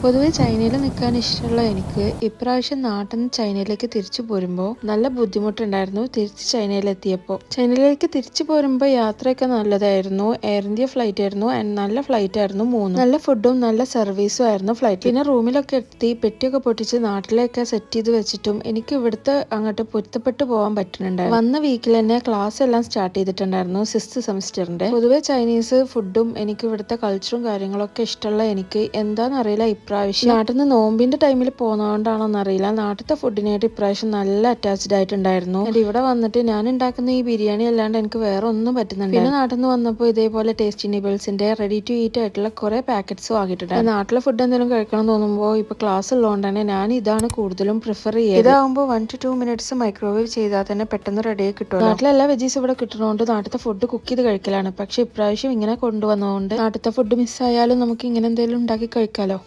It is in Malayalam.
പൊതുവെ ചൈനയിൽ നിൽക്കാൻ ഇഷ്ടമുള്ള എനിക്ക് ഇപ്രാവശ്യം നാട്ടിൽ നിന്ന് ചൈനയിലേക്ക് തിരിച്ചു പോരുമ്പോൾ നല്ല ബുദ്ധിമുട്ടുണ്ടായിരുന്നു. തിരിച്ച് ചൈനയിലെത്തിയപ്പോൾ ചൈനയിലേക്ക് തിരിച്ചു പോരുമ്പോൾ യാത്രയൊക്കെ നല്ലതായിരുന്നു. എയർ ഇന്ത്യ ഫ്ലൈറ്റ് ആയിരുന്നു ആൻഡ് നല്ല ഫ്ലൈറ്റ് ആയിരുന്നു. നല്ല ഫുഡും നല്ല സർവീസും ആയിരുന്നു ഫ്ലൈറ്റ്. പിന്നെ റൂമിലൊക്കെ എത്തി പെട്ടിയൊക്കെ പൊട്ടിച്ച് നാട്ടിലേക്ക് സെറ്റ് ചെയ്ത് വെച്ചിട്ടും എനിക്ക് ഇവിടുത്തെ അങ്ങോട്ട് പൊരുത്തപ്പെട്ട് പോകാൻ പറ്റുന്നുണ്ടായിരുന്നു. വന്ന വീക്കിൽ തന്നെ ക്ലാസ് എല്ലാം സ്റ്റാർട്ട് ചെയ്തിട്ടുണ്ടായിരുന്നു, 6th സെമിസ്റ്ററിന്റെ. പൊതുവെ ചൈനീസ് ഫുഡും എനിക്ക് ഇവിടുത്തെ കൾച്ചറും കാര്യങ്ങളൊക്കെ ഇഷ്ടമുള്ള എനിക്ക് എന്താണെന്നറിയില്ല ഇപ്രാവശ്യം നാട്ടിൽ നിന്ന് നോമ്പിന്റെ ടൈമിൽ പോകുന്നതുകൊണ്ടാണോന്നറിയില്ല നാട്ടിലത്തെ ഫുഡിനായിട്ട് ഇപ്രാവശ്യം നല്ല അറ്റാച്ച്ഡ് ആയിട്ടുണ്ടായിരുന്നു. ഇവിടെ വന്നിട്ട് ഞാൻ ഉണ്ടാക്കുന്ന ഈ ബിരിയാണി അല്ലാണ്ട് എനിക്ക് വേറെ ഒന്നും പറ്റുന്നുണ്ട്. പിന്നെ നാട്ടിൽ നിന്ന് വന്നപ്പോൾ ഇതേപോലെ ടേസ്റ്റി നിബിൾസിന്റെ റെഡി ടു ഈറ്റ് ആയിട്ടുള്ള കുറെ പാക്കറ്റ്സും ആക്കിയിട്ടുണ്ട്. നാട്ടിലെ ഫുഡ് എന്തെങ്കിലും കഴിക്കണം തോന്നുമ്പോൾ ഇപ്പൊ ക്ലാസ് ഉള്ളതുകൊണ്ട് തന്നെ ഞാൻ ഇതാണ് കൂടുതലും പ്രിഫർ ചെയ്യുന്നത്. ഇതാകുമ്പോൾ 1 to 2 minutes മൈക്രോവേവ് ചെയ്താൽ തന്നെ പെട്ടെന്ന് റെഡി ആയി കിട്ടും. നാട്ടിലെ എല്ലാ വെജീസ് ഇവിടെ കിട്ടുന്നതുകൊണ്ട് നാട്ടിലത്തെ ഫുഡ് കുക്ക് ചെയ്ത് കഴിക്കലാണ്. പക്ഷെ ഇപ്രാവശ്യം ഇങ്ങനെ കൊണ്ടുവന്നതുകൊണ്ട് നാട്ടിലത്തെ ഫുഡ് മിസ്സായാലും നമുക്ക് ഇങ്ങനെ എന്തെങ്കിലും ഉണ്ടാക്കി കഴിക്കാലോ.